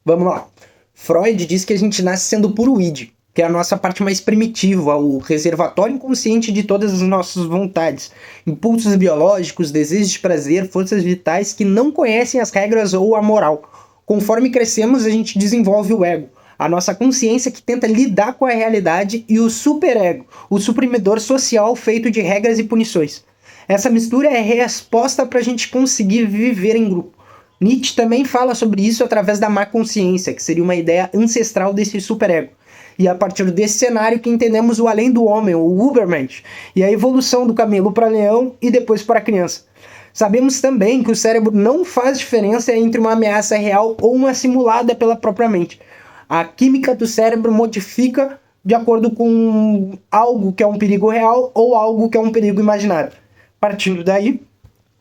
Vamos lá. Freud diz que a gente nasce sendo puro id, que é a nossa parte mais primitiva, o reservatório inconsciente de todas as nossas vontades, impulsos biológicos, desejos de prazer, forças vitais que não conhecem as regras ou a moral. Conforme crescemos, a gente desenvolve o ego, a nossa consciência que tenta lidar com a realidade, e o superego, o suprimidor social feito de regras e punições. Essa mistura é resposta para a gente conseguir viver em grupo. Nietzsche também fala sobre isso através da má consciência, que seria uma ideia ancestral desse superego. E a partir desse cenário que entendemos o além do homem, o Ubermensch, e a evolução do camelo para leão e depois para a criança. Sabemos também que o cérebro não faz diferença entre uma ameaça real ou uma simulada pela própria mente. A química do cérebro modifica de acordo com algo que é um perigo real ou algo que é um perigo imaginário. Partindo daí,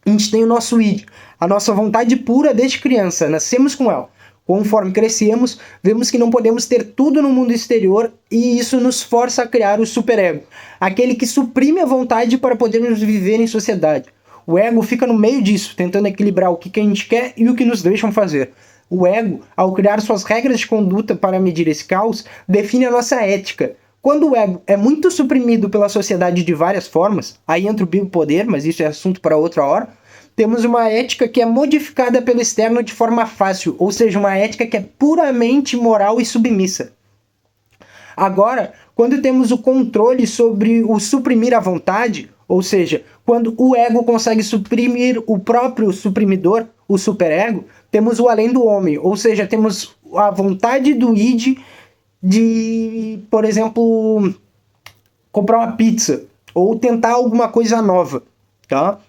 a gente tem o nosso id, a nossa vontade pura desde criança, nascemos com ela. Conforme crescemos, vemos que não podemos ter tudo no mundo exterior e isso nos força a criar o superego, aquele que suprime a vontade para podermos viver em sociedade. O ego fica no meio disso, tentando equilibrar o que a gente quer e o que nos deixam fazer. O ego, ao criar suas regras de conduta para medir esse caos, define a nossa ética. Quando o ego é muito suprimido pela sociedade de várias formas, aí entra o biopoder, mas isso é assunto para outra hora, temos uma ética que é modificada pelo externo de forma fácil, ou seja, uma ética que é puramente moral e submissa. Agora, quando temos o controle sobre o suprimir a vontade, ou seja, quando o ego consegue suprimir o próprio suprimidor, o superego, temos o além do homem, ou seja, temos a vontade do id de, por exemplo, comprar uma pizza ou tentar alguma coisa nova, tá?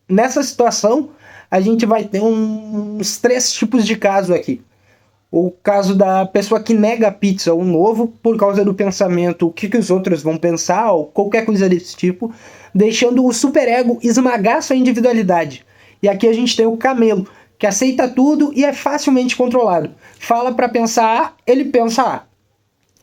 Nessa situação, a gente vai ter uns 3 tipos de caso aqui. O caso da pessoa que nega a pizza ou novo por causa do pensamento, o que os outros vão pensar, ou qualquer coisa desse tipo, deixando o superego esmagar sua individualidade. E aqui a gente tem o camelo, que aceita tudo e é facilmente controlado. Fala para pensar A, ele pensa A.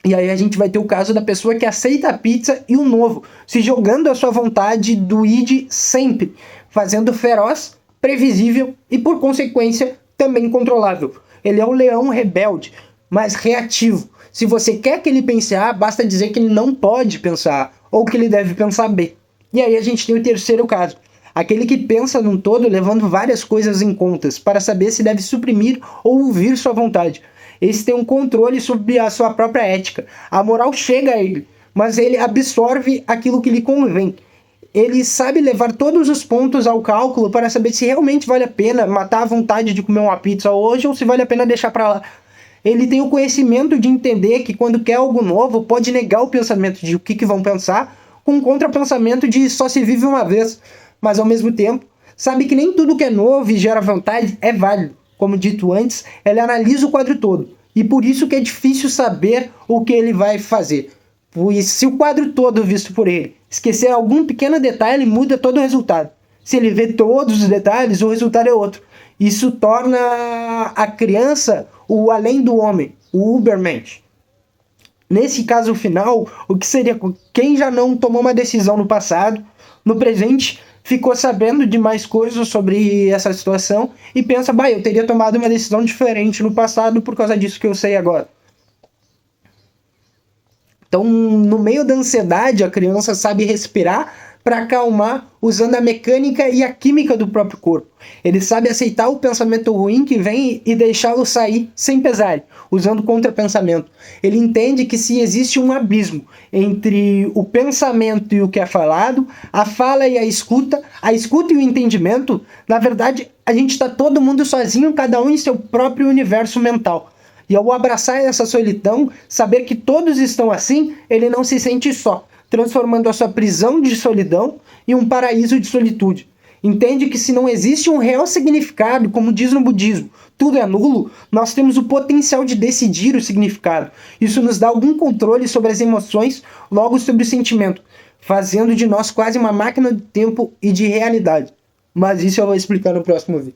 E aí a gente vai ter o caso da pessoa que aceita a pizza e o novo, se jogando a sua vontade do id sempre, fazendo feroz, previsível e, por consequência, também controlável. Ele é um leão rebelde, mas reativo. Se você quer que ele pense A, basta dizer que ele não pode pensar A, ou que ele deve pensar B. E aí a gente tem o terceiro caso, aquele que pensa num todo levando várias coisas em contas, para saber se deve suprimir ou ouvir sua vontade. Esse tem um controle sobre a sua própria ética. A moral chega a ele, mas ele absorve aquilo que lhe convém. Ele sabe levar todos os pontos ao cálculo para saber se realmente vale a pena matar a vontade de comer uma pizza hoje ou se vale a pena deixar para lá. Ele tem o conhecimento de entender que quando quer algo novo, pode negar o pensamento de o que vão pensar com um contrapensamento de só se vive uma vez, mas ao mesmo tempo sabe que nem tudo que é novo e gera vontade é válido. Como dito antes, ele analisa o quadro todo, e por isso que é difícil saber o que ele vai fazer. Pois se o quadro todo visto por ele esquecer algum pequeno detalhe, muda todo o resultado. Se ele vê todos os detalhes, o resultado é outro. Isso torna a criança o além do homem, o Ubermensch. Nesse caso final, o que seria quem já não tomou uma decisão no passado, no presente, ficou sabendo de mais coisas sobre essa situação e pensa, eu teria tomado uma decisão diferente no passado por causa disso que eu sei agora. Então, no meio da ansiedade, a criança sabe respirar para acalmar usando a mecânica e a química do próprio corpo. Ele sabe aceitar o pensamento ruim que vem e deixá-lo sair sem pesar, usando contrapensamento. Ele entende que se existe um abismo entre o pensamento e o que é falado, a fala e a escuta e o entendimento, na verdade, a gente está todo mundo sozinho, cada um em seu próprio universo mental. E ao abraçar essa solidão, saber que todos estão assim, ele não se sente só, transformando a sua prisão de solidão em um paraíso de solitude. Entende que se não existe um real significado, como diz no budismo, tudo é nulo, nós temos o potencial de decidir o significado. Isso nos dá algum controle sobre as emoções, logo sobre o sentimento, fazendo de nós quase uma máquina de tempo e de realidade. Mas isso eu vou explicar no próximo vídeo.